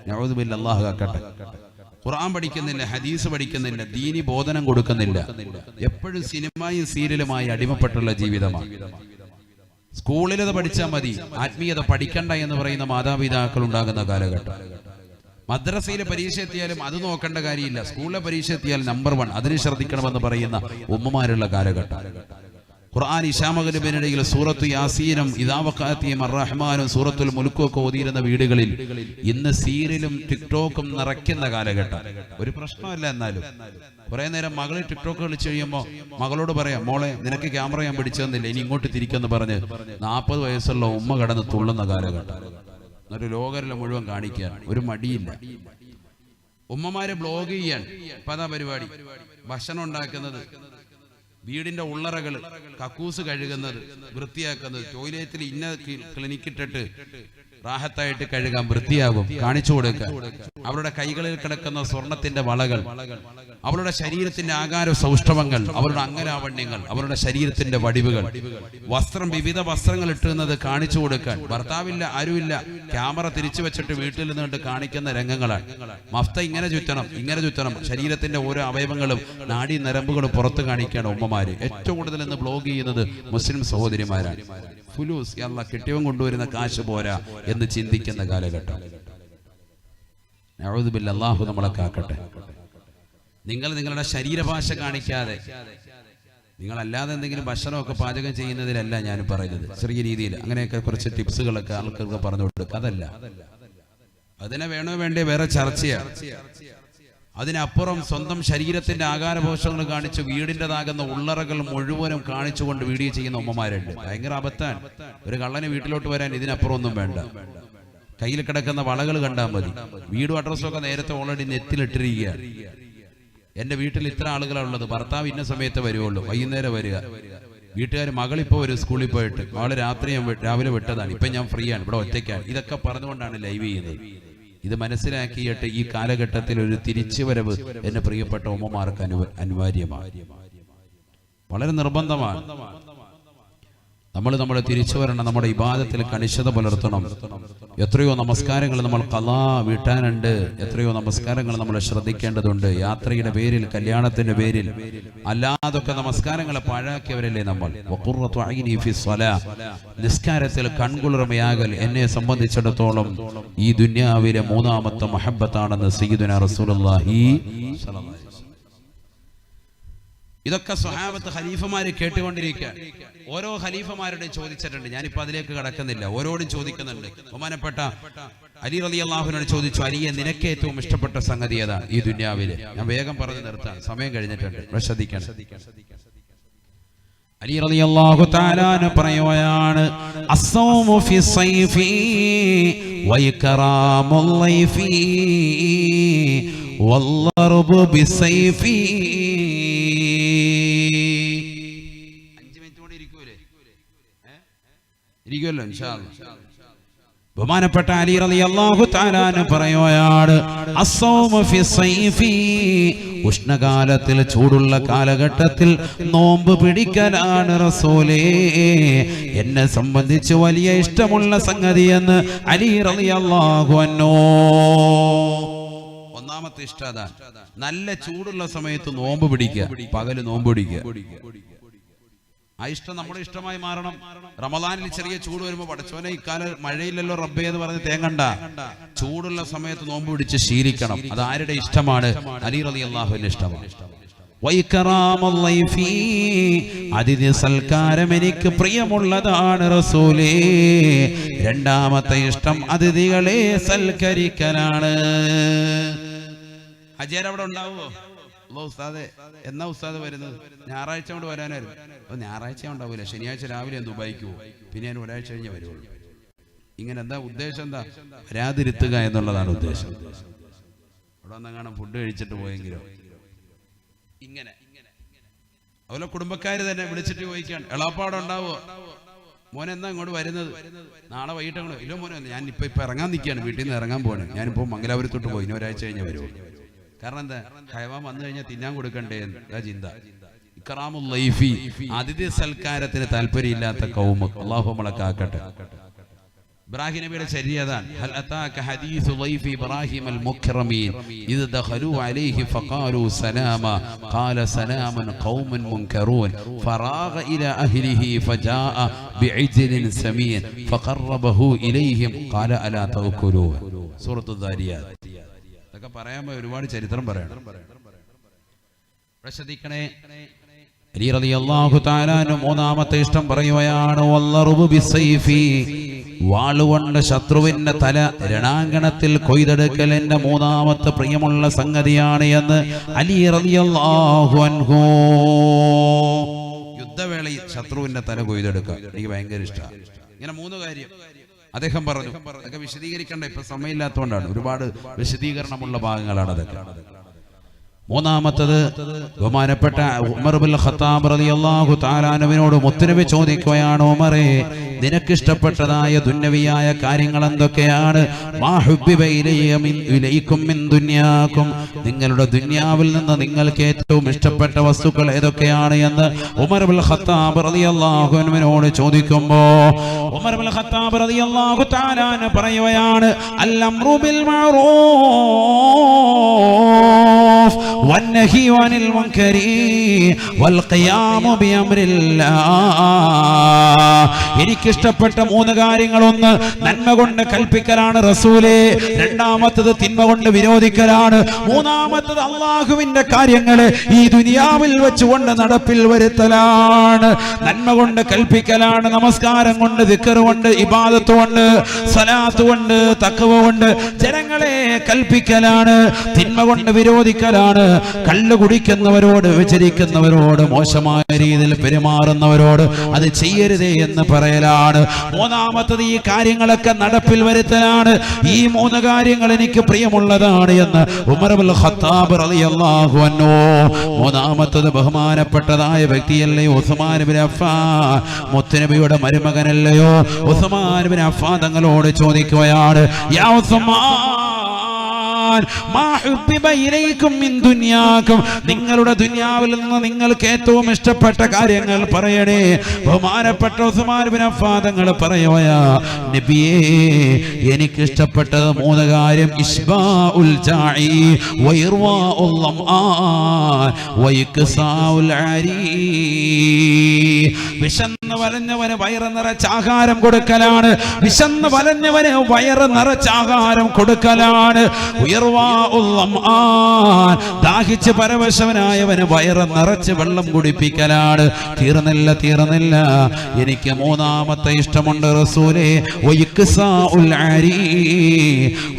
നഊദു ബില്ലാഹ്, അല്ലാഹു കാക്കട്ടെ. ഖുർആൻ പഠിക്കുന്നില്ല, ഹദീസ് പഠിക്കുന്നില്ല, ദീനി ബോധനം കൊടുക്കുന്നില്ല. എപ്പോഴും സിനിമയും സീരിയലുമായി അടിമപ്പെട്ടുള്ള ജീവിതമാണ്. സ്കൂളിലത് പഠിച്ചാൽ മതി, ആത്മീയത പഠിക്കണ്ട എന്ന് പറയുന്ന മാതാപിതാക്കൾ ഉണ്ടാകുന്ന കാലഘട്ടം. മദ്രസയിലെ പരീക്ഷ എത്തിയാലും അത് നോക്കേണ്ട കാര്യമില്ല, സ്കൂളിലെ പരീക്ഷ എത്തിയാൽ നമ്പർ 1 അതിന് ശ്രദ്ധിക്കണമെന്ന് പറയുന്ന ഉമ്മമാരുള്ള കാലഘട്ടം. ഖുർആൻ ഇശാമകനുബിനിടയിൽ സൂറത്തു യാസീനും ഇദാ വഖഅതിഹിം അർറഹ്മാനും സൂറത്തുൽ മുൽക്കും ഒക്കെ ഓതിയിരുന്ന വീടുകളിൽ ഇന്ന് സീരിയലും ടിക്ടോക്കും നിറയ്ക്കുന്ന കാലഘട്ടം. ഒരു പ്രശ്നമല്ല, എന്നാലും കുറെ നേരം മകള് ടിക്ടോക്ക് കളിച്ചു കഴിയുമ്പോൾ മകളോട് പറയാം, മോളെ നിനക്ക് ക്യാമറ ഞാൻ പിടിച്ചു തന്നില്ല, ഇനി ഇങ്ങോട്ട് തിരിക്കെന്ന് പറഞ്ഞ് 40 വയസ്സുള്ള ഉമ്മ കടന്ന് തുള്ളുന്ന കാലഘട്ടം. എന്നൊരു ലോകരെല്ലാം മുഴുവൻ കാണിക്കാൻ ഒരു മടിയില്ല. ഉമ്മമാരെ ബ്ലോഗ് ചെയ്യാൻ പതാ പരിപാടി, ഭക്ഷണം ഉണ്ടാക്കുന്നത്, വീടിന്റെ ഉള്ളറകൾ കക്കൂസ് കഴുകുന്നത്, വൃത്തിയാക്കുന്നത്, ടോയ്ലറ്റിൽ ഇന്ന ക്ലിനിക്കിട്ടിട്ട് റാഹത്തായിട്ട് കഴുകാൻ വൃത്തിയാകും കാണിച്ചു കൊടുക്കുക. അവരുടെ കൈകളിൽ കിടക്കുന്ന സ്വർണത്തിന്റെ വളകൾ, അവരുടെ ശരീരത്തിന്റെ ആകാര സൗഷ്ഠവങ്ങൾ, അവരുടെ അംഗലാവണ്യങ്ങൾ, അവരുടെ ശരീരത്തിന്റെ വടിവുകൾ, വസ്ത്രം, വിവിധ വസ്ത്രങ്ങൾ ഇട്ടുന്നത് കാണിച്ചു കൊടുക്കാൻ. ഭർത്താവില്ല, ആരുമില്ല, ക്യാമറ തിരിച്ചു വെച്ചിട്ട് വീട്ടിൽ നിന്നിട്ട് കാണിക്കുന്ന രംഗങ്ങളാണ്. മഫ്ത ഇങ്ങനെ ചുറ്റണം, ഇങ്ങനെ ചുറ്റണം, ശരീരത്തിന്റെ ഓരോ അവയവങ്ങളും നാഡീ നരമ്പുകളും പുറത്ത് കാണിക്കുകയാണ് ഉമ്മമാര്. ഏറ്റവും കൂടുതൽ ഇന്ന് ബ്ലോഗ് ചെയ്യുന്നത് മുസ്ലിം സഹോദരിമാരാണ്. ഫുലൂസ്, അല്ലാ കെട്ടിയവൻ കൊണ്ടുവരുന്ന കാശ് പോരാ എന്ന് ചിന്തിക്കുന്ന കാലഘട്ടം. നഊദു ബില്ലാഹ്, അല്ലാഹു നമ്മളെ കാക്കട്ടെ. നിങ്ങൾ നിങ്ങളുടെ ശരീരഭാഷ കാണിക്കാതെ, നിങ്ങളല്ലാതെ എന്തെങ്കിലും ഭക്ഷണമൊക്കെ പാചകം ചെയ്യുന്നതിലല്ല ഞാൻ പറയുന്നത്. ചെറിയ രീതിയിൽ അങ്ങനെയൊക്കെ കുറച്ച് ടിപ്സുകളൊക്കെ ആൾക്കാർക്ക് പറഞ്ഞു കൊടുക്കുക, അതല്ല. അതിനെ വേണോ വേണ്ടേ വേറെ ചർച്ചയാണ്. അതിനപ്പുറം സ്വന്തം ശരീരത്തിന്റെ ആകാരപോഷങ്ങൾ കാണിച്ച് വീടിൻ്റെതാകുന്ന ഉള്ളറകൾ മുഴുവനും കാണിച്ചുകൊണ്ട് വീഡിയോ ചെയ്യുന്ന ഉമ്മമാരുണ്ട്. ഭയങ്കര അബദ്ധാൻ. ഒരു കള്ളന് വീട്ടിലോട്ട് വരാൻ ഇതിനപ്പുറം ഒന്നും വേണ്ട. കയ്യിൽ കിടക്കുന്ന വളകൾ കണ്ടാൽ മതി. വീടും അഡ്രസ്സും ഒക്കെ നേരത്തെ ഓൾറെഡി നെറ്റിലിട്ടിരിക്കുക. എന്റെ വീട്ടിൽ ഇത്ര ആളുകളാണുള്ളത്, ഭർത്താവ് ഇന്ന സമയത്ത് വരുവുള്ളൂ, വൈകുന്നേരം വരിക, വീട്ടുകാർ മകളിപ്പോൾ വരും സ്കൂളിൽ പോയിട്ട്, അവള് രാവിലെ വിട്ടതാണ്, ഇപ്പം ഞാൻ ഫ്രീ ആണ്, ഇവിടെ ഒറ്റയ്ക്കാണ്. ഇതൊക്കെ പറഞ്ഞുകൊണ്ടാണ് ലൈവ് ചെയ്യുന്നത്. ഇത് മനസ്സിലാക്കിയിട്ട് ഈ കാലഘട്ടത്തിൽ ഒരു തിരിച്ചുവരവ് എന്റെ പ്രിയപ്പെട്ട ഉമ്മമാർക്ക് അനിവാര്യമാണ്, വളരെ നിർബന്ധമാണ്. നമ്മൾ തിരിച്ചു വരണം, നമ്മുടെ ഇബാദത്തിൽ കണിശത പുലർത്തണം. എത്രയോ നമസ്കാരങ്ങൾ നമ്മൾ ഖളാ വീട്ടാനുണ്ട്, എത്രയോ നമസ്കാരങ്ങൾ നമ്മൾ ശ്രദ്ധിക്കേണ്ടതുണ്ട്. യാത്രയുടെ പേരിൽ, കല്യാണത്തിന്റെ പേരിൽ അല്ലാതൊക്കെ നമസ്കാരങ്ങളെ പാഴാക്കിയവരല്ലേ നമ്മൾ. വഖുറത്തു ഐനി ഫി സ്വലാ, നിസ്കാരത്തിൽ കൺകുളിർമയാകൽ എന്നെ സംബന്ധിച്ചിടത്തോളം ഈ ദുനിയാവിലെ 3ാമത്തെ മഹബ്ബത്താണെന്ന് സയ്യിദുനാ റസൂലുള്ളാഹി സ്വല്ലല്ലാഹു അലൈഹി വസല്ലം. ഇതൊക്കെ സ്വഹാബത്ത് ഖലീഫമാര് കേട്ടുകൊണ്ടിരിക്കുക. ഓരോ ഖലീഫമാരുടെയും ചോദിച്ചിട്ടുണ്ട്, ഞാനിപ്പോ അതിലേക്ക് കടക്കുന്നില്ല. ഓരോടും ചോദിക്കുന്നുണ്ട്. ബഹുമാനപ്പെട്ട അലി റളിയല്ലാഹു അൻഹു ചോദിച്ചു, അലിയെ നിനക്ക് ഏറ്റവും ഇഷ്ടപ്പെട്ട സംഗതി ഏതാണ് ഈ ദുനിയാവില്? ഞാൻ വേഗം പറഞ്ഞു നിർത്താൻ, സമയം കഴിഞ്ഞിട്ടുണ്ട്, ശ്രദ്ധിക്കണം. അലി റളിയല്ലാഹു തആല അൻഹു പറയുകയാണ്, അസ്സൗമു ഫി സൈഫി വഇക്റാമുൽ ലൈഫി വല്ലർബു ബിസൈഫി. ഇരിക്കുമല്ലോ ഇൻഷാ അല്ലാഹ്. ബഹുമാനപ്പെട്ട അലി റളിയല്ലാഹു തആല അൻഹു പറയുകയാണ്, അസ്സൗമു ഫി സൈഫി, ഉഷ്ണകാലത്തിൽ, ചൂടുള്ള കാലഘട്ടത്തിൽ നോമ്പ് പിടിക്കലാണ് റസൂലേ എന്നെ സംബന്ധിച്ച് വലിയ ഇഷ്ടമുള്ള സംഗതി എന്ന് അലി റളിയല്ലാഹു അൻഹു. ഒന്നാമത്തെ ഇഷ്ടം അതാണ്. നല്ല ചൂടുള്ള സമയത്ത് നോമ്പ് പിടിക്കുക, പകല് നോമ്പ് പിടിക്കുക. ആ ഇഷ്ടം നമ്മുടെ ഇഷ്ടമായി മാറണം. റമദാനിൽ ചെറിയ ചൂട് വരുമ്പോ പടച്ചോനെ ഇക്കാലം മഴയില്ലല്ലോ റബ്ബേ എന്ന് പറഞ്ഞ് തേങ്ങണ്ട. ചൂടുള്ള സമയത്ത് നോമ്പ് പിടിച്ച് ശീലിക്കണം. അത് ആരുടെ ഇഷ്ടമാണ്? അലി റളിയല്ലാഹുവിന്റെ ഇഷ്ടമാണ്. വൈകറാമുൽ ലൈഫി, അതിഥി സൽക്കാരം എനിക്ക് പ്രിയമുള്ളതാണ് റസൂലേ. രണ്ടാമത്തെ ഇഷ്ടം അതിഥികളെ സൽക്കരിക്കലാണ്. ഹജ്ജേർ അവിടെ ഉണ്ടാവുമോ? ഉസ്താദെ എന്നാ ഉസ്താദ് വരുന്നത്? ഞായറാഴ്ച കൊണ്ട് വരാനായിരുന്നു. അപ്പോൾ ഞായറാഴ്ച ഉണ്ടാവില്ല, ശനിയാഴ്ച രാവിലെ ദുബായിക്ക് പോകും, പിന്നെ ഞാൻ ഒരാഴ്ച കഴിഞ്ഞേ വരുള്ളൂ. ഇങ്ങനെ എന്താ ഉദ്ദേശം? എന്താ വരാതിരുത്തുക എന്നുള്ളതാണ് ഉദ്ദേശം. അവിടെ വന്നെങ്ങാനും ഫുഡ് കഴിച്ചിട്ട് പോയെങ്കിലോ ഇങ്ങനെ. അതുപോലെ കുടുംബക്കാർ തന്നെ വിളിച്ചിട്ട് ചോദിക്കാണ്, എളാപ്പാടെ ഉണ്ടാവുമോ? മോനെ എന്നാ ഇങ്ങോട്ട് വരുന്നത്? നാളെ വൈകിട്ട് അങ്ങോട്ട്. ഇല്ലോ മോനെ, ഞാൻ ഇപ്പൊ ഇറങ്ങാൻ നിൽക്കുകയാണ്, വീട്ടിൽ നിന്ന് ഇറങ്ങാൻ പോവാണ്, ഞാനിപ്പോൾ മംഗലാപുരത്തോട്ട് പോയി, ഇനി ഒരാഴ്ച കഴിഞ്ഞേ വരുള്ളൂ. കാരണം എന്താ? ഹൈവാൻ വന്നു കഴിഞ്ഞാൽ തിന്നാൻ കൊടുക്കണ്ടേ എന്താ ചിന്ത. ഇക്റാമുൽ ലൈഫി, അതിഥി സൽക്കാരത്തിന് താല്പര്യമില്ലാത്ത കൗമ്. അല്ലാഹു നമ്മളെ കാക്കട്ടെ. ഇബ്രാഹിം നബിയുടെ ചര്യതാണ്. ഹൽ അതാക ഹദീസു ളൈഫി ഇബ്രാഹിം അൽ മുക്രമീൻ ഇദ് ദഖലു അലൈഹി ഫഖാലു സലാമ ഖാല സലാമൻ ഖൗമുൻ മുൻകറൂൻ ഫറാഗ ഇലാ അഹ്ലിഹി ഫജാഅ ബിഇജ്ലിൻ സമീൻ ഫഖറബഹു ഇലൈഹിം ഖാല അലാ തഅകുലൂൻ. സൂറത്തുൽ ദാരിയാത്ത്. ഇതൊക്കെ പറയാൻ ഒരുപാട് ചരിത്രം പറയണം. ശ്രദ്ധിക്കണേ. അലി റളിയല്ലാഹു തആല മൂന്നാമത്തെ ഇഷ്ടം പറയുകയാണ്, വല്ലറുബു ബിസൈഫി, വാളുകൊണ്ട് ശത്രുവിന്റെ തല രണാങ്കണത്തിൽ കൊയ്തെടുക്കൽ എന്റെ മൂന്നാമത്തെ പ്രിയമുള്ള സംഗതിയാണ് എന്ന് അലി റളിയല്ലാഹു അൻഹു. യുദ്ധവേളയിൽ ശത്രുവിന്റെ തല കൊയ്തെടുക്കുക എനിക്ക് ഭയങ്കര ഇഷ്ടമാണ്. ഇങ്ങനെ 3 കാര്യം അദ്ദേഹം പറഞ്ഞു. അതൊക്കെ വിശദീകരിക്കേണ്ട ഇപ്പൊ സമയമില്ലാത്തതുകൊണ്ടാണ്, ഒരുപാട് വിശദീകരണമുള്ള ഭാഗങ്ങളാണ് അതൊക്കെ. മൂന്നാമത്തത് ബഹുമാനപ്പെട്ട ഉമർ ഇബ്നുൽ ഖത്താബ് റളിയല്ലാഹു തആല അൻഹുവിനോട് മുത്തുനബി ചോദിക്കുകയാണ്, ഉമറേ നിനക്കിഷ്ടപ്പെട്ടതായ ദുന്യവിയായ കാര്യങ്ങൾ എന്തൊക്കെയാണ്? മാ ഹുബ്ബിബ ഇലൈക്കും മിൻ ദുനിയാകും, നിങ്ങളുടെ ദുനിയാവിൽ നിന്ന് നിങ്ങൾക്ക് ഏറ്റവും ഇഷ്ടപ്പെട്ട വസ്തുക്കൾ ഏതൊക്കെയാണ് എന്ന് ഉമർ ഇബ്നുൽ ഖത്താബ് റളിയല്ലാഹു അൻഹുവിനോട് ചോദിക്കുമ്പോൾ ഉമർ ഇബ്നുൽ ഖത്താബ് റളിയല്ലാഹു തആല അൻഹു പറയുകയാണ്, അൽ അംറു ബിൽ മഅറൂഫ് വന്നഹി അനിൽ മുൻകരി വൽ ഖിയാമു ബിഅംരില്ലാഹ്. എനിക്കിഷ്ടപ്പെട്ട 3 കാര്യങ്ങൾ, ഒന്ന് നന്മ കൊണ്ട് കൽപ്പിക്കലാണ് റസൂലേ, രണ്ടാമത്തത് തിന്മ കൊണ്ട് വിരോധിക്കലാണ്, മൂന്നാമത്തത് അള്ളാഹുവിന്റെ കാര്യങ്ങള് ഈ ദുനിയാവിൽ വെച്ചുകൊണ്ട് നടപ്പിൽ വരുത്തലാണ്. നന്മ കൊണ്ട് കൽപ്പിക്കലാണ്, നമസ്കാരം കൊണ്ട്, ദിക്ർ കൊണ്ട്, ഇബാദത്ത് കൊണ്ട്, സ്വലാത്ത് കൊണ്ട്, തഖ്വ കൊണ്ട് ജനങ്ങളെ കൽപ്പിക്കലാണ്. തിന്മ കൊണ്ട് വിരോധിക്കലാണ്. കള്ളു കുടിക്കുന്നവരോട്, വ്യഭിചരിക്കുന്നവരോട്, മോശമായ രീതിയിൽ പെരുമാറുന്നവരോട് അത് ചെയ്യരുതേ എന്ന് പറയലാണ്. മൂന്നാമത്തത് ഈ കാര്യങ്ങളൊക്കെ നടപ്പിൽ വരുത്തലാണ്. ഈ 3 കാര്യങ്ങൾ എനിക്ക് പ്രിയമുള്ളതാണ് എന്ന് ഉമർ ഇബ്നുൽ ഖത്താബ് റളിയല്ലാഹു അൻഹു. മൂന്നാമത്തത് ബഹുമാനപ്പെട്ടതായ വ്യക്തിയല്ലേ ഉസ്മാൻ ഇബ്നു അഫ്ഫാൻ, മുത്തുനബിയുടെ മരുമകനല്ലയോ ഉസ്മാൻ ഇബ്നു അഫ്ഫാൻ തങ്ങളോട് ചോദിക്കുകയാണ്, യാ ഉസ്മാൻ മാ ഹുബ്ബിബ ഇലൈക്കും മിൻ ദുനിയാകും, നിങ്ങളുടെ ദുനിയാവിൽ നിന്ന് നിങ്ങൾക്ക് ഏറ്റവും ഇഷ്ടപ്പെട്ട കാര്യങ്ങൾ പറയണേ. ബഹുമാനപ്പെട്ട ഉസ്മാൻ ഇബ്നു അഫ്ഫാൻ തങ്ങൾ പറയുകയാ, നബിയേ എനിക്ക് ഇഷ്ടപ്പെട്ടത് 3 കാര്യം, ഇസ്ബാഉൽ ജാഇ വഇർവാഉൽ ളംആൻ വഇക്സാഉൽ അരി. വിശന്ന് വലഞ്ഞവന് വയറ് നിറച്ച് ആഹാരം കൊടുക്കലാണ്. വിശന്ന് വലഞ്ഞവന് വയറ് നിറച്ച് ആഹാരം കൊടുക്കലാണ്. ദാഹിച്ച് പരവശവനായവന് വയറ് നിറച്ച് വെള്ളം കുടിപ്പിക്കലാണ്. തീർന്നില്ല, എനിക്ക് 3ാമത്തെ ഇഷ്ടമുണ്ട് റസൂലേ,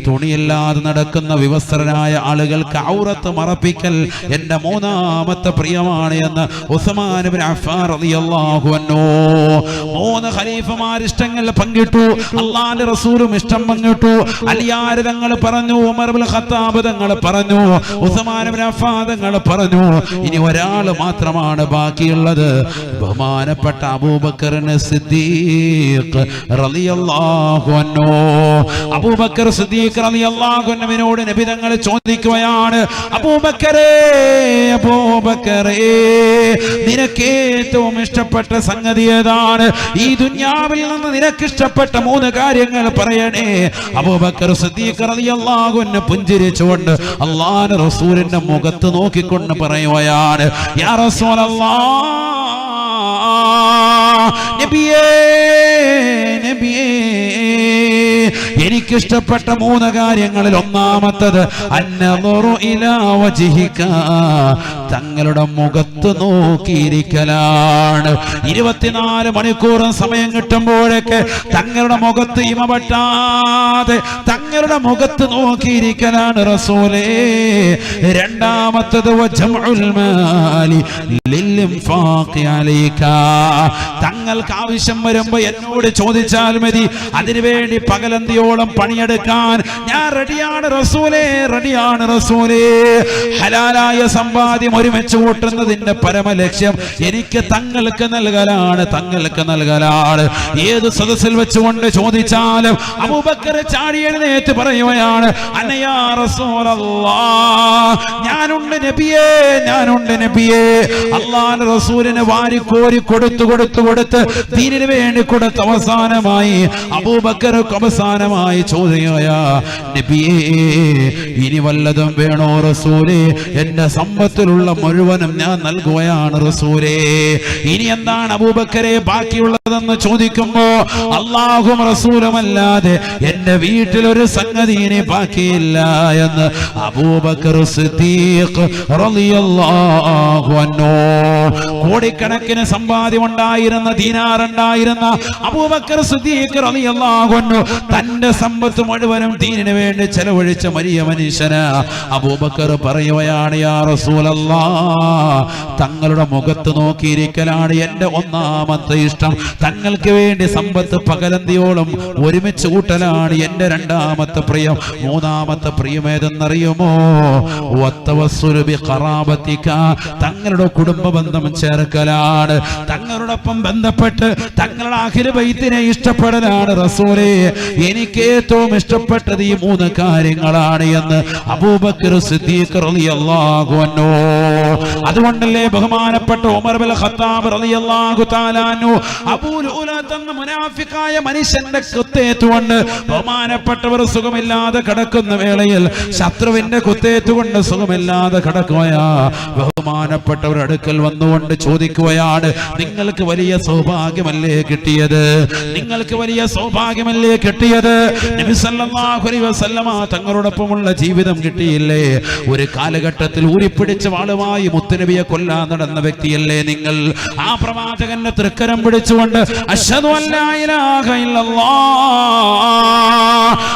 തുണിയില്ലാതെ നടക്കുന്ന വിവസ്ത്രരായ ആളുകൾക്ക് ഔറത്ത് മറപ്പിക്കൽ എന്റെ 3ാമത്തെ പ്രിയമാണ് എന്ന് ഉസ്മാൻ ഇബ്നു അഫ്ഫാൻ റളിയല്ലാഹു അൻഹു. 3 ഖലീഫമാർ ഇഷ്ടങ്ങൾ പങ്കിട്ടു, അല്ലാഹുവിന്റെ റസൂലും ഇഷ്ടം പങ്കിട്ടു. അലിയാർ തങ്ങൾ പറഞ്ഞു, ഉമർ ഇബ്നുൽ ഖത്താബ് തങ്ങൾ പറഞ്ഞു, ഉസ്മാൻ ഇബ്നു അഫ്ഫാൻ തങ്ങൾ പറഞ്ഞു. ഇനി ഒരാൾ മാത്രമാണ് ബാക്കിയുള്ളത്, ബഹുമാനപ്പെട്ട അബൂബക്കർ സിദ്ദീഖ് റളിയല്ലാഹു അൻഹു. അബൂബക്കർ സിദ്ദീഖ് റളിയല്ലാഹു അൻഹുവിനോട് നബി തങ്ങൾ ചോദിക്കുകയാണ്, അബൂബക്കറേ നിനക്ക് ഏറ്റവും ഇഷ്ടപ്പെട്ട സംഗതി ഏതാണ്? ഈ ദുനിയാവിൽ നിന്ന് നിനക്ക് ഇഷ്ടപ്പെട്ട 3 കാര്യങ്ങൾ പറയണേ. അബൂബക്കർ സിദ്ദീഖ് റളിയല്ലാഹു അൻഹു പുഞ്ചിരിച്ചുകൊണ്ട് അല്ലാഹുവിന്റെ റസൂലിന്റെ മുഖത്ത് നോക്കിക്കൊണ്ട് പറയുകയാണ്, യാ റസൂലല്ലാഹ്, നബിയേ എനിക്കിഷ്ടപ്പെട്ട 3 കാര്യങ്ങളിൽ ഒന്നാമത്തത് അന്നദുറു ഇലാ വജ്ഹിക, തങ്ങളുടെ മുഖത്ത് നോക്കിയിരിക്കലാണ്. 24 മണിക്കൂറും സമയം കിട്ടുമ്പോഴൊക്കെ തങ്ങളുടെ മുഖത്ത് ഇമപറ്റാതെ തങ്ങളുടെ മുഖത്ത് നോക്കിയിരിക്കലാണ് റസൂലേ. രണ്ടാമത്തത് വജംഉൽ മാലി ലിൽഇൻഫാഖി അലൈക, തങ്ങൾക്ക് ആവശ്യം വരുമ്പോ എന്നോട് ചോദിച്ചാൽ മതി, അതിനുവേണ്ടി പകലന്തിയോളം ആയുസ്സോളം പണിയെടുക്കാൻ ഞാൻ റെഡിയാണ് റസൂലേ, റെഡിയാണ് റസൂലേ. ഹലാലായ സമ്പാദ്യം ഒരുമിച്ച് കൂട്ടുന്നതിന്റെ പരമലക്ഷ്യം എനിക്ക് തങ്ങൾക്ക് നൽകലാണ്, തങ്ങൾക്ക് നൽകലാണ്. ഏത് സദസ്സിൽ വെച്ചുകൊണ്ട് ചോദിച്ചാലും അബൂബക്കർ ചാടി എഴുന്നേറ്റ് പറയുകയാണ്, അനയാ റസൂലല്ലാഹ്, ഞാനുണ്ട് നബിയേ, ഞാനുണ്ട് നബിയേ. അല്ലാഹുവിന്റെ റസൂലിനെ വാരിക്കോരി കൊടുത്ത് ദീനിന് വേണ്ടി കൊടുത്ത അവസാനമായി അബൂബക്കർക്ക് അവസാനമായി ചോദിക്കുകയാ, നബിയേ ഇനി വല്ലതും വേണോ റസൂലേ? എന്റെ സമ്പത്തിലുള്ള മുഴുവനും ഞാൻ നൽകുകയാണ് റസൂലേ. ഇനി എന്താണ് അബൂബക്കരെ ബാക്കിയുള്ളതെന്ന് ചോദിക്കുമ്പോ അല്ലാഹും റസൂലുമല്ലാതെ എന്റെ വീട്ടിലൊരു സംഗതി ഇനി ബാക്കിയില്ല എന്ന് അബൂബക്കർ സിദ്ദീഖ് റളിയല്ലാഹു അൻഹു. കോടിക്കണക്കിന് സമ്പാദ്യം ഉണ്ടായിരുന്ന, ദീനാറുണ്ടായിരുന്ന അബൂബക്കർ സിദ്ദീഖ് റളിയല്ലാഹു അൻഹു തന്റെ സമ്പത്ത് മുഴുവനും ദീനിന് വേണ്ടി ചെലവഴിച്ച വലിയ മനുഷ്യന് അബൂബക്കർ പറയുകയാണ്, യാ റസൂലല്ലാഹ്, തങ്ങളുടെ മുഖത്ത് നോക്കിയിരിക്കലാണ് എന്റെ ഒന്നാമത്തെ ഇഷ്ടം. തങ്ങൾക്ക് വേണ്ടി സമ്പത്ത് പകലന്തിയോളം ഒരുമിച്ച് കൂട്ടലാണ് എന്റെ രണ്ടാമത്തെ പ്രിയം. മൂന്നാമത്തെ പ്രിയം ഏതെന്നറിയുമോ? വത്തവസ്സുലു ബിഖറാബതിക, തങ്ങളുടെ കുടുംബ ബന്ധം ചേർക്കലാണ്. തങ്ങളോടൊപ്പം ബന്ധപ്പെട്ട് തങ്ങളുടെ അഹ്ലു ബൈത്തിനെ ഇഷ്ടപ്പെടലാണ് റസൂലേ. എനിക്ക് ഏറ്റവും ഇഷ്ടപ്പെട്ടത് ഈ മൂന്ന് കാര്യങ്ങളാണ് എന്ന് അബൂബക്കർ സിദ്ദീഖ് റളിയല്ലാഹു അൻഹു. അതുകൊണ്ടല്ലേ ബഹുമാനപ്പെട്ട ഉമർ ബിൻ ഖത്താബ് റളിയല്ലാഹു തആല അൻഹു അബൂ ലുഅലത്ത് എന്ന മുനാഫിക്കായ മനുഷ്യന്റെ കുത്തേറ്റുകൊണ്ട് ബഹുമാനപ്പെട്ടവർ സുഖമില്ലാതെ കിടക്കുന്ന വേളയിൽ ശത്രുവിന്റെ കുത്തേറ്റുകൊണ്ട് സുഖമില്ലാതെ കിടക്കുകയാ. ബഹുമാനപ്പെട്ടവർ അടുക്കൽ വന്നുകൊണ്ട് ചോദിക്കുകയാണ്, നിങ്ങൾക്ക് വലിയ സൗഭാഗ്യമല്ലേ കിട്ടിയത്? നിങ്ങൾക്ക് വലിയ സൗഭാഗ്യമല്ലേ കിട്ടിയത്? നബി സല്ലല്ലാഹു അലൈഹി വസല്ലമ തങ്ങളോടൊപ്പമുള്ള ജീവിതം കിട്ടിയില്ലേ? ഒരു കാലഘട്ടത്തിൽ ഊരിപ്പിടിച്ച വാളുമായി മുത്തുനബിയെ കൊല്ലാൻ നടന്ന വ്യക്തിയല്ലേ നിങ്ങൾ? ആ പ്രവാചകന്റെ തൃക്കരം പിടിച്ചുകൊണ്ട് അശ്ഹദു അല്ലാ ഇലാഹ ഇല്ലല്ലാഹ്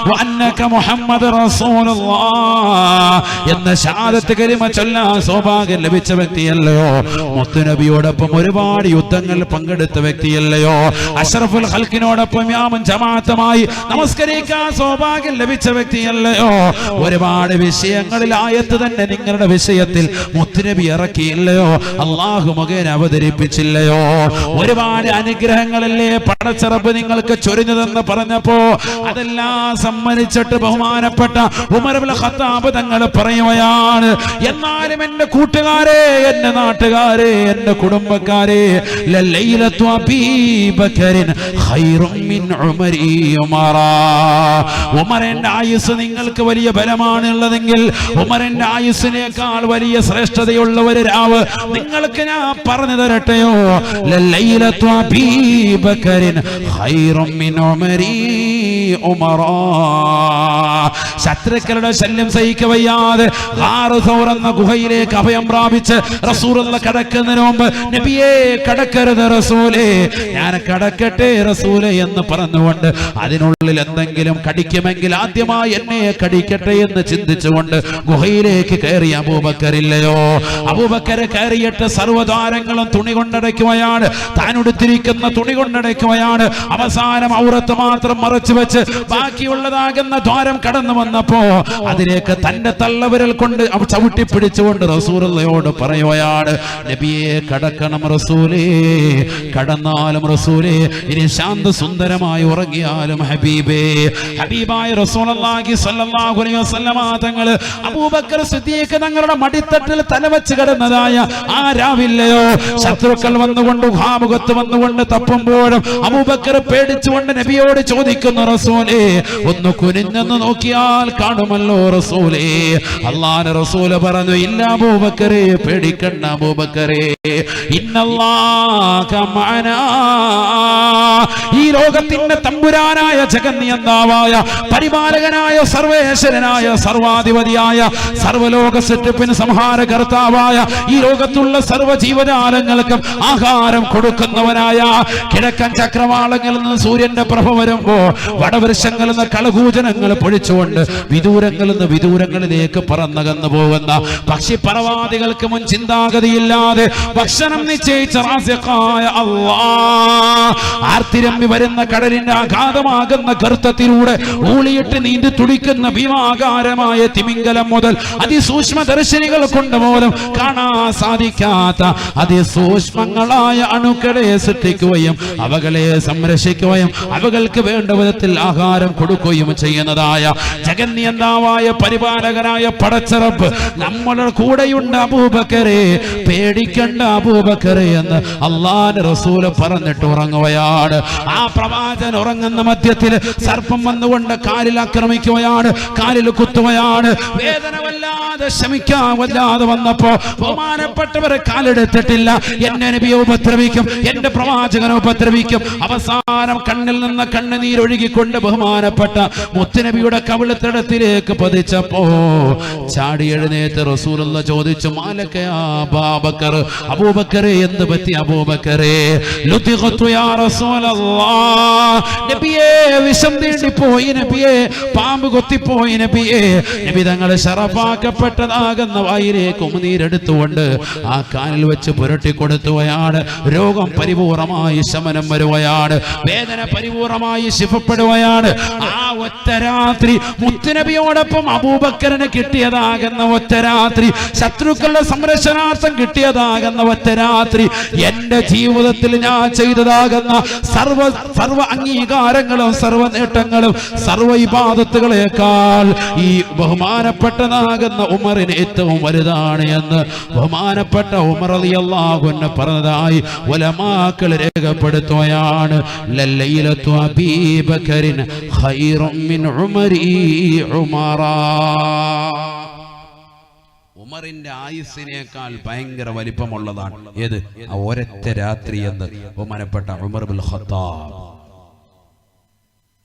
വ അന്നക മുഹമ്മദ് റസൂലുള്ളാഹ് എന്ന ഷഹാദത്ത് കലിമ ചൊല്ലാൻ സൗഭാഗ്യം ലഭിച്ച വ്യക്തിയല്ലയോ? മുത്തുനബിയോടൊപ്പം ഒരുപാട് യുദ്ധങ്ങൾ പങ്കെടുത്ത വ്യക്തിയല്ലയോ? അഷ്റഫുൽ ഖൽഖിനോടൊപ്പം യാമൻ ജമാഅത്തുമായി നമസ്കരിക്കാൻ സൗഭാഗ്യം ലഭിച്ച വ്യക്തിയല്ലയോ? ഒരുപാട് വിഷയങ്ങളിൽ ആയത്ത് തന്നെ നിങ്ങളുടെ വിഷയത്തിൽ മുത്തുനബി ഇറക്കിയില്ലയോ? അല്ലാഹു മുഖേന അവതരിപ്പിച്ചില്ലയോ? ഒരുപാട് അനുഗ്രഹങ്ങളല്ലേ പടച്ചറബ് നിങ്ങൾക്ക് ചൊരിഞ്ഞതെന്ന് പറഞ്ഞപ്പോ അതെല്ലാം സമ്മതിച്ചിട്ട് ബഹുമാനപ്പെട്ട ഉമർ ഇബ്നു ഖത്താബ് തങ്ങൾ പറയുകയാണ്, എന്നാലും എന്റെ കൂട്ടുകാരെ, എന്റെ നാട്ടുകാരെ, എന്റെ കുടുംബക്കാരെ, ലലൈലത്തു അബീബക്കറിൻ ഖൈറും മിൻ ഉമരി ഉമറ. ഉമറിന്റെ ആയുസ് നിങ്ങൾക്ക് വലിയ ബലമാണ് ഉള്ളതെങ്കിൽ ഉമറിന്റെ ആയുസ്സിനേക്കാൾ വലിയ ശ്രേഷ്ഠതയുള്ള ഒരു രാവ് നിങ്ങൾക്ക് ഞാൻ പറഞ്ഞു തരട്ടെയോ? ലലൈലത്തു അബീബക്കറിൻ ഖൈറും മിൻ ഉമരി ഉമറ. ശത്രുക്കളുടെ ശല്യം സഹിക്കവയ്യാതെ ഗാർ സൗർ എന്ന ഗുഹയിലേക്ക് അഭയം പ്രാപിച്ച് റസൂലുള്ള കടക്കുന്നതിന് മുമ്പ് നബിയേ കടക്കരുത് റസൂലേ, ഞാൻ കടക്കട്ടെ റസൂലേ എന്ന് പറഞ്ഞുകൊണ്ട് അതിനുള്ളിൽ എന്തെങ്കിലും കടിക്കുമെങ്കിൽ ആദ്യമായി എന്നെ കടിക്കട്ടെ എന്ന് ചിന്തിച്ചുകൊണ്ട് ഗുഹയിലേക്ക് കയറിയ അബൂബക്കറില്ലയോ? അബൂബക്കർ കയറിയിട്ട് സർവ്വദ്വാരങ്ങളും തുണി കൊണ്ടടയ്ക്കുകയാണ്, താനുടുത്തിരിക്കുന്ന തുണി കൊണ്ടടയ്ക്കുകയാണ്. അവസാനം ഔറത്ത് മാത്രം മറച്ചു വെച്ച് ബാക്കിയുള്ളതാകുന്ന ദ്വാരം കടന്നു വന്നപ്പോ അതിലേക്ക് തന്റെ തള്ളവിരൽ കൊണ്ട് ചവിട്ടി പിടിച്ചുകൊണ്ട് റസൂലുള്ളയോട് പറയുകയാണ്, നബിയെ കടക്കണം റസൂലേ, കടന്നാലും റസൂലേ, ഇനി ശാന്ത സുന്ദരമായി ഉറങ്ങിയാലും ഹബീബേ. ഹബീബായ റസൂലുള്ളാഹി സ്വല്ലല്ലാഹു അലൈഹി വസല്ലമ തങ്ങൾ അബൂബക്കർ സിദ്ദീഖ് തങ്ങളുടെ മടിത്തട്ടിൽ തലവെച്ച് കിടന്നതായ ആ രാവില്ലയോ? ശത്രുക്കൾ വന്നുകൊണ്ട് ഗുഹാമുഖത്ത് വന്നുകൊണ്ട് തപ്പുമ്പോഴും അബൂബക്കർ പേടിച്ചുകൊണ്ട് നബിയോട് ചോദിക്കുന്നു, റസൂലേ ഒന്ന് കുനിഞ്ഞെന്ന് നോക്കിയാൽ കാണുമല്ലോ റസൂലേ. അല്ലാഹുവിന്റെ റസൂൽ പറഞ്ഞു, ഇല്ല അബൂബക്കറേ, പേടിക്കണ്ട അബൂബക്കറേ, ഇന്നല്ലാഹ മഅനാ. ഈ ലോകത്തിന്റെ തമ്പുരാനായ ജഗന്നിയന്താവായ പരിപാലകനായ സർവേശ്വരനായ സർവാധിപതിയായ സർവലോക സൃഷ്ടിപ്പിന് സംഹാരകർത്താവായ ഈ ലോകത്തുള്ള സർവ്വ ജീവജാലങ്ങൾക്കും ആഹാരം കൊടുക്കുന്നവനായ കിഴക്കൻ ചക്രവാളങ്ങളിൽ നിന്ന് സൂര്യന്റെ പ്രഭ വരുമ്പോ വളവർഷങ്ങളിൽ നിന്ന് കളകൂജനങ്ങൾ പൊഴിച്ചുകൊണ്ട് വിദൂരങ്ങളിലേക്ക് പറന്നകന്നു പോകുന്ന പക്ഷിപറവാദികൾക്ക് മുൻ ചിന്താഗതിയില്ലാതെ ഭക്ഷണം നിശ്ചയിച്ച റാസിഖായ അല്ലാഹ് ആർത്തിരമ്പി വരുന്ന കടലിന്റെ ആഘാതമാകുന്ന ഗർത്തത്തിലൂടെ ഊളിയിട്ട് നീന്തി തുടിക്കുന്ന ഭീമാകാരമായ തിമിംഗലം മുതൽ അതിസൂക്ഷ്മദർശിനികൾ കൊണ്ട് പോലും കാണാൻ സാധിക്കാത്ത അതിസൂക്ഷ്മങ്ങളായ അണുക്കളെ സൃഷ്ടിക്കുകയും അവകളെ സംരക്ഷിക്കുകയും അവകൾക്ക് വേണ്ട വിധത്തിൽ ആഹാരം കൊടുക്കുകയും ചെയ്യുന്നതായ ജഗന്നിയന്താവായ പരിപാലകനായ പടച്ചറപ്പ് നമ്മളുടെ കൂടെയുണ്ട് അബൂബക്കറെ, പേടിക്കണ്ട അബൂബക്കറെ എന്ന് അല്ലാഹുവിന്റെ റസൂൽ പറഞ്ഞിട്ട് ഉറങ്ങുകയാണ്. ആ പ്രവാചകൻ ഉറങ്ങുന്ന മധ്യത്തിൽ സർപ്പം വന്നുകൊണ്ട് കാലിൽ ആക്രമിക്കുകയാണ്, കാലിൽ കുത്തുകയാണ്. വേദന വല്ലാതെ ശമിക്കാൻ വല്ലാതെ വന്നപ്പോ ബഹുമാനപ്പെട്ടവരെ കാലെടുത്തിട്ടില്ല. എന്നെ നബിയെ ഉപദ്രവിക്കും, എന്റെ പ്രവാചകനെ ഉപദ്രവിക്കും. അവസാനം കണ്ണിൽ നിന്ന് കണ്ണുനീരൊഴുകിക്കൊണ്ട് ബഹുമാനപ്പെട്ട മുത്തുനബിയുടെ കവിളത്തിടത്തിലേക്ക് പതിച്ചപ്പോ ചാടി എഴുന്നേറ്റ് റസൂലുള്ള ചോദിച്ചു, മാലക്കയാ അബൂബക്കർ, അബൂബക്കറെ എന്ത് പറ്റി അബൂബക്കറെ? ലുതിഖതു യാ റസൂലല്ലാഹ്, നബിയേ വിഷം തീണ്ടിപ്പോയി നബിയേ, പാമ്പ് കൊത്തിപ്പോയി നബിയേ. നബി തങ്ങളെ ശറഫാക്കപ്പെട്ടതാകുന്ന വായിലേക്ക് ഉമിനീരെടുത്തുകൊണ്ട് ആ കാലിൽ വെച്ച് പുരട്ടി കൊടുത്തുകയാണ്. രോഗം പരിപൂർണമായി ശമനം വരുകയാണ്, വേദന പരിപൂർണമായി ശിഫപ്പെടുകയാണ്. ആ ഒറ്റ രാത്രി മുത്തുനബിയോടൊപ്പം അബൂബക്കറിന് കിട്ടിയതാകുന്ന ഒറ്റ രാത്രി, ശത്രുക്കളുടെ സംരക്ഷണാർത്ഥം കിട്ടിയതാകുന്ന ഒറ്റ രാത്രി, എന്റെ ജീവിതത്തിൽ ഞാൻ ചെയ്തതാകുന്ന സർവ അംഗീകാരങ്ങളും സർവ നേട്ടങ്ങളും സർവ ഇബാദത്തുകളേക്കാൾ ഈ ബഹുമാനപ്പെട്ടതാകുന്ന ഉമറിന് ഏറ്റവും വലുതാണ് എന്ന് ബഹുമാനപ്പെട്ട ഉമർ റളിയല്ലാഹു അൻഹു പറഞ്ഞതായി ഉലമാക്കൾ രേഖപ്പെടുത്തുകയാണ്. ലല്ലൈലത്തു അബീ ബക്കറിൻ ഖൈറും മിൻ ഉമരി ഉമറാ. ഉമറിന്റെ ആയുസ്സിനേക്കാൾ ഭയങ്കര വലിപ്പമുള്ളതാണ് ഏത്? ആ ഒരൊറ്റ രാത്രി എന്ന് ബഹുമാനപ്പെട്ട ഉമർ ഇബ്നുൽ ഖത്താബ്.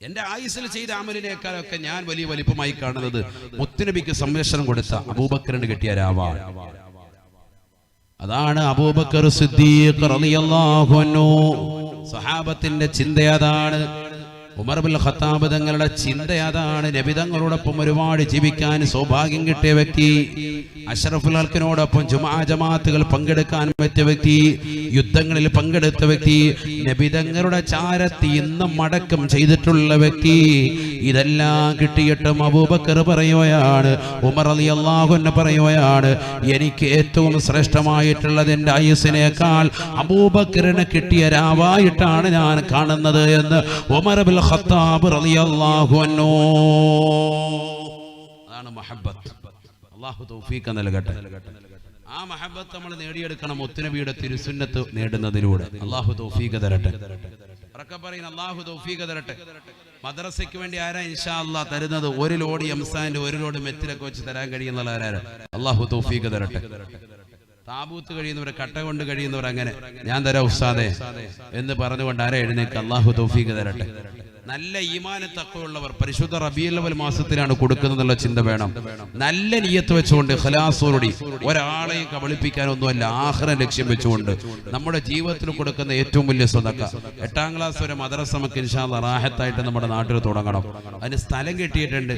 എന്റെ ആയുസ്സിൽ ചെയ്ത അമലിനേക്കാളൊക്കെ ഞാൻ വലിയ വലിപ്പമായി കാണുന്നത് മുത്തുനബിക്ക് സംരക്ഷണം കൊടുത്ത അബൂബക്കറിന് കിട്ടിയ രാവാണ്. അതാണ് അബൂബക്കർ സിദ്ദീഖ് റളിയല്ലാഹു അൻഹു. സഹാബത്തിന്റെ ചിന്ത അതാണ്, ഉമർ ഇബ്നുൽ ഖത്താബ് തങ്ങളുടെ ചിന്ത അതാണ്. നബി തങ്ങളോടൊപ്പം ഒരുപാട് ജീവിക്കാൻ സൗഭാഗ്യം കിട്ടിയ വ്യക്തി, അഷ്റഫുൽ ഖൽഖിനോടൊപ്പം ജുമാ ജമാഅത്തുകൾ പങ്കെടുക്കാൻ പറ്റിയ വ്യക്തി, യുദ്ധങ്ങളിൽ പങ്കെടുത്ത വ്യക്തി, നബി തങ്ങളുടെ ചാരത്തി ഇന്നും മടക്കം ചെയ്തിട്ടുള്ള വ്യക്തി. ഇതെല്ലാം കിട്ടിയിട്ടും അബൂബക്കർ പറയുകയാണ്, ഉമർ റളിയല്ലാഹു അൻഹു പറയുകയാണ്, എനിക്ക് ഏറ്റവും ശ്രേഷ്ഠമായിട്ടുള്ളത് എൻ്റെ ആയുസ്സിനേക്കാൾ അബൂബക്കറിന് കിട്ടിയ രാവായിട്ടാണ് ഞാൻ കാണുന്നത് എന്ന് ഉമർ ഇബ്നുൽ ഖത്താബ് റളിയല്ലാഹു അൻഹു. അതാണ് മഹബ്ബത്ത്. അല്ലാഹു തൗഫീഖ് നൽകട്ടെ. ആ മഹബ്ബത്ത് നമ്മൾ നേടിയെടുക്കണം മുത്തുനബിയുടെ തിരുസുന്നത്ത് നേടുന്നതിലൂടെ. അല്ലാഹു തൗഫീഖ് തരട്ടെ. ഉറക്കെ പറയുന്ന അല്ലാഹു തൗഫീഖ് തരട്ടെ. മദ്രസയ്ക്ക് വേണ്ടി ആരാ ഇൻഷാ അല്ലാഹ് തരുന്നത്? ഒരു ലോഡ് എംസാന്റെ ഒരു ലോഡ് മെറ്റിലൊക്കെ വെച്ച് തരാൻ കഴിയുന്നുള്ള ആരാണ്? അല്ലാഹു തൗഫീഖ് തരട്ടെ. താബൂത്ത് കഴിയുന്നവർ, കട്ട കൊണ്ട് കഴിയുന്നവർ, അങ്ങനെ ഞാൻ തരാം ഉസ്താദേ എന്ന് പറഞ്ഞുകൊണ്ട് ആരാ എഴുന്നേൽക്കുക? അല്ലാഹു തൗഫീഖ് തരട്ടെ. നല്ല ഈമാന് തഖ്വയുള്ളവർ പരിശുദ്ധ റബീഉൽ അവ്വൽ മാസത്തിലാണ് കൊടുക്കുന്നതെന്നുള്ള ചിന്ത വേണം. നല്ല നിയ്യത്ത് വെച്ചുകൊണ്ട് ഖലാസോടി ഒരാളെയും കബളിപ്പിക്കാനൊന്നുമല്ല, ആഖിറ ലക്ഷ്യം വെച്ചുകൊണ്ട് നമ്മുടെ ജീവിതത്തിൽ കൊടുക്കുന്ന ഏറ്റവും വലിയ സദഖ. 8ാം ക്ലാസ് വരെ മദ്രസ നമുക്ക് ഇൻഷാ അല്ലാഹ് റാഹത്തായിട്ട് നമ്മുടെ നാട്ടിൽ തുടങ്ങണം. അതിന് സ്ഥലം കിട്ടിയിട്ടുണ്ട്.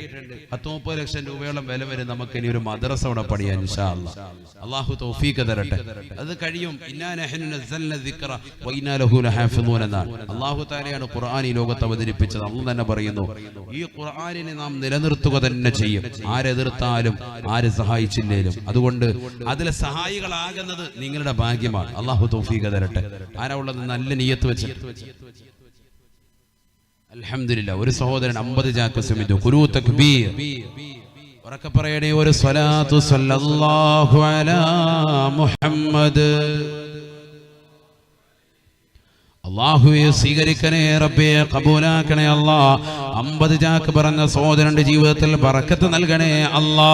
10-30 ലക്ഷം രൂപയോളം വില വരെ നമുക്ക് ഇനി ഒരു മദ്രസ അവിടെ പണിയാൻ ഇൻഷാ അല്ലാഹ്. അല്ലാഹു തൗഫീഖ് തരട്ടെ. അത് കഴിയും. ഇന്നാ നഹ്നു നസ്സൽന ദിക്റ വ ഇന്നാ ലഹു ലഹാഫിളൂൻ എന്നാണ്. അല്ലാഹു തആലയാണ് ഖുർആൻ ഈ ലോകത്ത് അവതരിപ്പിച്ചത്. അല്ലാഹു തന്നെ പറയുന്നു, ഈ ഖുർആനിനെ നാം നിലനിർത്തുക തന്നെ ചെയ്യും, ആരെതിർത്താലും ആര് സഹായിച്ചില്ലേലും. അതുകൊണ്ട് അതിലെ സഹായികളാകുന്നത് നിങ്ങളുടെ ഭാഗ്യമാണ്. അല്ലാഹു തൗഫീഖ് തരട്ടെ. ആരാ ഉള്ളത് നല്ല നിയ്യത്ത് വെച്ച്? അൽഹംദുലില്ലാഹ്. ഒരു സഹോദരൻ 50 ചാക്ക് സുമിതു ഖുറൂ തക്ബീർ. ഉറക്കെ പറയണേ, ഒരു സ്വലാത്തു സല്ലല്ലാഹു അലാ മുഹമ്മദ്. അല്ലാഹുവേ സ്വീകരിക്കണേ റബ്ബേ, കബൂലാക്കണേ അല്ലാ. 50 ചാക്ക് പറഞ്ഞ സഹോദരന്റെ ജീവിതത്തിൽ ബറക്കത്ത് നൽകണേ അല്ലാ.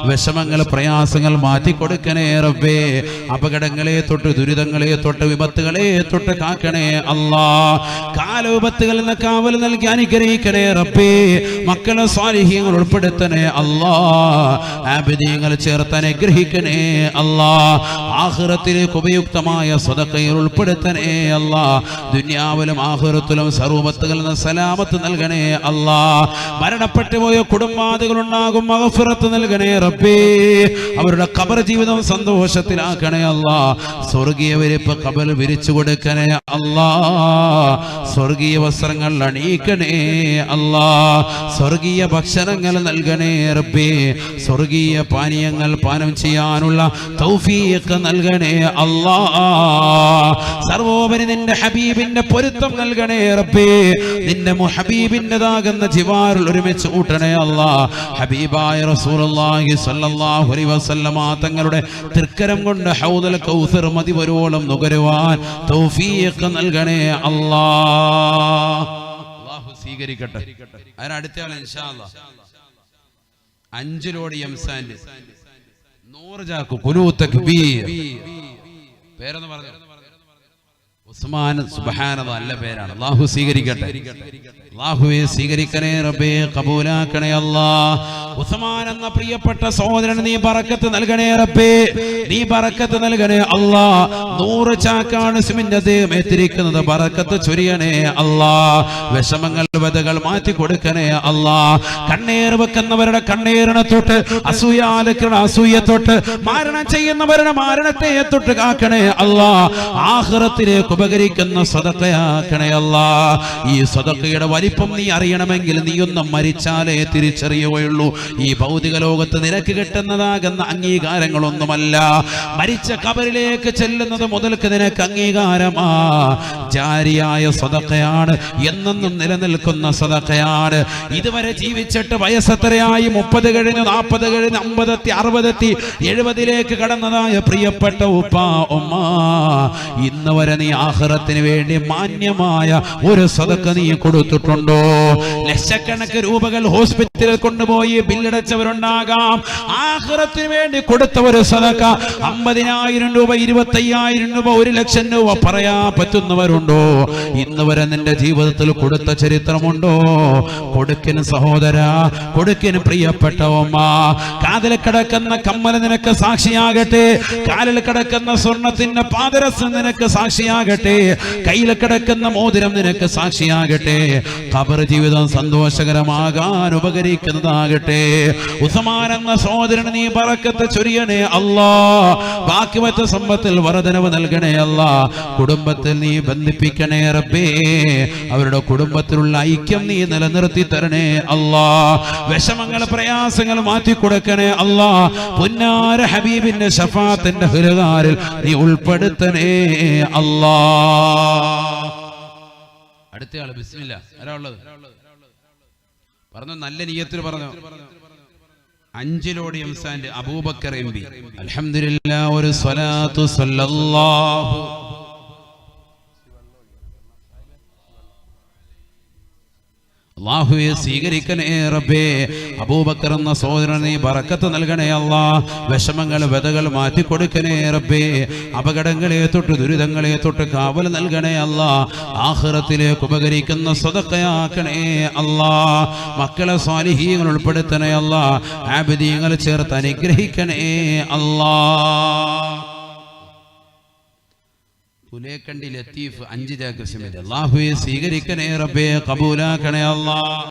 വിഷമങ്ങൾ പ്രയാസങ്ങൾ മാറ്റിക്കൊടുക്കണേ റബ്ബേ. അപകടങ്ങളെ തൊട്ട് ദുരിതങ്ങളെ തൊട്ട് വിപത്തുകളെ തൊട്ട് കാക്കണേ അല്ലാ. കാലവിപത്തുകളിൽ നിന്ന് കാവൽ നൽകി അനുഗ്രഹിക്കണേ റബ്ബേ. മക്കളെ സ്വാലിഹീങ്ങൾ ഉൾപ്പെടുത്തണേ അല്ലാ. ആബിദീങ്ങൾ ചേർത്ത് അനുഗ്രഹിക്കണേ അല്ലാ. ആഖിറത്തിലേക്ക് ഉപയുക്തമായ സദഖയിൽ ഉൾപ്പെടുത്തണേ അല്ലാ. ദുനിയാവിലും ആഖിറത്തിലും സർവ്വത്തുകളിൽ നിന്ന് സലാമത്ത് നൽകണേ അല്ലാ. മരണപ്പെട്ടു പോയ കുടുംബാദികൾ ഉണ്ടാകും, മഗ്ഫിറത്ത് നൽകണേ റബ്ബേ. അവരുടെ ഖബർ ജീവിതം സന്തോഷത്തിലാക്കണേ അല്ലാ. സ്വർഗീയ വിരിപ്പ് ഖബർ വിരിച്ചു കൊടുക്കണേ അല്ലാ. സ്വർഗീയ വസ്ത്രങ്ങൾ അണിയിക്കണേ അല്ലാ. സ്വർഗീയ ഭക്ഷണങ്ങൾ നൽകണേ റബ്ബേ. സ്വർഗീയ പാനീയങ്ങൾ പാനം ചെയ്യാനുള്ള തൗഫീഖ് നൽകണേ അല്ലാ. സർവോപരി നിന്റെ ഹബീബിന്റെ പൊരുത്തം നൽകണേ റബ്ബേ. നിന്റെ ഹബീബിന്റെതാകുന്ന ജിവാറിൽ ഒരുമിച്ച് കൂട്ടണേ അല്ലാ. ഹബീബായ റസൂലുള്ളാഹി സ്വല്ലല്ലാഹു അലൈഹി വസല്ലമ തങ്ങളുടെ തൃക്കരം കൊണ്ട് ഹൗദൽ കൗസർ മതിവരോളം നുകരുവാൻ തൗഫീഖ് നൽകണേ അല്ലാ. അല്ലാഹു സ്വീകരിക്കട്ടെ. അതിനടുത്ത ആൾ ഇൻഷാ അല്ലാഹ് 5 ലോഡ് എംസാൻഡ് 100 ചാക്ക് കുനൂ തക്ബീർ. പേരെന്ന് പറഞ്ഞു ഉസ്മാൻ. സുബ്ഹാനല്ലാഹ്, നല്ല പേരാണ്. അല്ലാഹു സ്വീകരിക്കട്ടെ. അല്ലാഹുവേ സ്വീകരിക്കണേ റബ്ബേ, കബൂലാക്കണേ അല്ലാ. ഉസ്മാൻ എന്ന പ്രിയപ്പെട്ട സഹോദരൻ നീ ബറക്കത്ത് നൽകണേ റബ്ബേ, നീ ബറക്കത്ത് നൽകണേ അല്ലാ. 100 ചാക്കാണ് സിമന്റ് അദ്ദേഹം എത്തിരിക്കുന്നത്. ബറക്കത്ത് ചൊരിയണേ അല്ലാ. വിഷമങ്ങൾ വ്യതകൾ മാറ്റി കൊടുക്കണേ അല്ലാ. കണ്ണീർ വെക്കുന്നവരുടെ കണ്ണീരിനെ തൊട്ട്, അസൂയാലുക്കളുടെ അസൂയ തൊട്ട്, മാരണം ചെയ്യുന്നവരുടെ മാരണത്തെ തൊട്ട് കാക്കണേ അല്ലാ. ആഖിറത്തിലേക്ക് ഉപകരിക്കുന്ന സദഖയാക്കണേ അല്ലാ. ഈ സദഖയുടെ വലിപ്പം നീ അറിയണമെങ്കിൽ നീ ഒന്ന് മരിച്ചാലേ തിരിച്ചറിയുകയുള്ളൂ. ഈ ഭൗതിക ലോകത്ത് നിനക്ക് കിട്ടുന്നതാകുന്ന അംഗീകാരങ്ങളൊന്നുമല്ല. മരിച്ച ഖബറിലേക്ക് ചെല്ലുന്നത് മുതൽക്ക് നിനക്ക് അംഗീകാരമാ. ജാരിയായ സദഖയാണ്, എന്നെന്നും നിലനിൽക്കുന്ന സദഖയാണ്. ഇതുവരെ ജീവിച്ചിട്ട് വയസ്സെത്രയായി? 30 കഴിഞ്ഞു, 40 കഴിഞ്ഞു, 50 60 70 കടന്നതായ പ്രിയപ്പെട്ട ഉപ്പ ഉമ്മ, ഇന്ന് വരെ നീ ആഖിറത്തിന് വേണ്ടി മാന്യമായ ഒരു സദഖ നീ കൊടുത്തിട്ടുണ്ടോ? ലക്ഷക്കണക്ക് രൂപകൾ ഹോസ്പിറ്റലിൽ കൊണ്ടുപോയി ബില്ലടച്ചവരുണ്ടാകാം. ആഖിറത്തിന് വേണ്ടി കൊടുത്ത ഒരു സദഖ 50,000 രൂപ, 25,000 രൂപ, 1,00,000 രൂപ പറയാൻ പറ്റുന്നവരുണ്ടോ? ഇന്ന് വരെ നിന്റെ ജീവിതത്തിൽ കൊടുത്ത ചരിത്രമുണ്ടോ? കൊടുക്കിന് സഹോദര, കൊടുക്കിന് പ്രിയപ്പെട്ട ഉമ്മ. കാതിൽ കിടക്കുന്ന കമ്മൽ നിനക്ക് സാക്ഷിയാകട്ടെ. കാലിൽ കിടക്കുന്ന സ്വർണത്തിന്റെ പാദരസം നിനക്ക് സാക്ഷിയാകട്ടെ. കയ്യിൽ കിടക്കുന്ന മോതിരം നിനക്ക് സാക്ഷിയാകട്ടെ. ഖബർ ജീവിതം സന്തോഷകരമാകാൻ ഉപകരിക്കുന്നതാകട്ടെ. ഉസ്മാൻ എന്ന സഹോദരൻ നീ ബറക്കത്ത് ചൊരിയണേ അല്ലാ. ബാക്കി വച്ച സമ്പത്തിൽ വർധനവ് നൽകണേ അല്ലാ. കുടുംബത്തിൽ നീ ബന്ധിപ്പിക്കണേ റബ്ബേ. അവരുടെ കുടുംബത്തിലുള്ള ഐക്യം നീ നിലനിർത്തി തരണേ അല്ലാ. വിഷമങ്ങൾ പ്രയാസങ്ങൾ മാറ്റി കൊടുക്കണേ അല്ലാ. പുന്നാര ഹബീബിന്റെ ശഫാത്തിന്റെ ഹുലുകാരിൽ നീ ഉൾപ്പെടുത്തണേ അല്ലാ. അടുത്തയാള് ബിസ്മില്ലാ. ആരാ ഉള്ളത്? പറഞ്ഞു, നല്ല നിയ്യത്തിൽ പറഞ്ഞു. 5 ലോഡ് എംസാൻഡ് അബൂബക്കർ എംപി. അൽഹംദുലില്ലാഹ്. ഒരു സ്വലാത്തു സല്ലല്ലാഹു അല്ലാഹുവേ സ്വീകരിക്കണേ റബ്ബേ. അബൂബക്കർ എന്ന സഹോദരൻ നീ ബറക്കത്ത് നൽകണേ അല്ലാ. വിഷമങ്ങൾ വ്യതകൾ മാറ്റി കൊടുക്കണേ റബ്ബേ. അപകടങ്ങളെ തൊട്ട് ദുരിതങ്ങളെ തൊട്ട് കാവൽ നൽകണേ അല്ലാ. ആഖിറത്തിലേക്ക് ഉപകരിക്കുന്ന സദഖയാക്കണേ അല്ലാ. മക്കളെ സ്വാലിഹീങ്ങൾ ഉൾപ്പെടുത്തണേ അല്ലാ. ആബിദീങ്ങൾ ചേർത്ത് അനുഗ്രഹിക്കണേ അല്ലാ. പുലേക്കണ്ടി ലത്തീഫ് 5 ചാക്ക് സിമന്റ്. അല്ലാഹുവേ സ്വീകരിക്കണേ റബ്ബേ, കബൂലാക്കണേ അല്ലാ.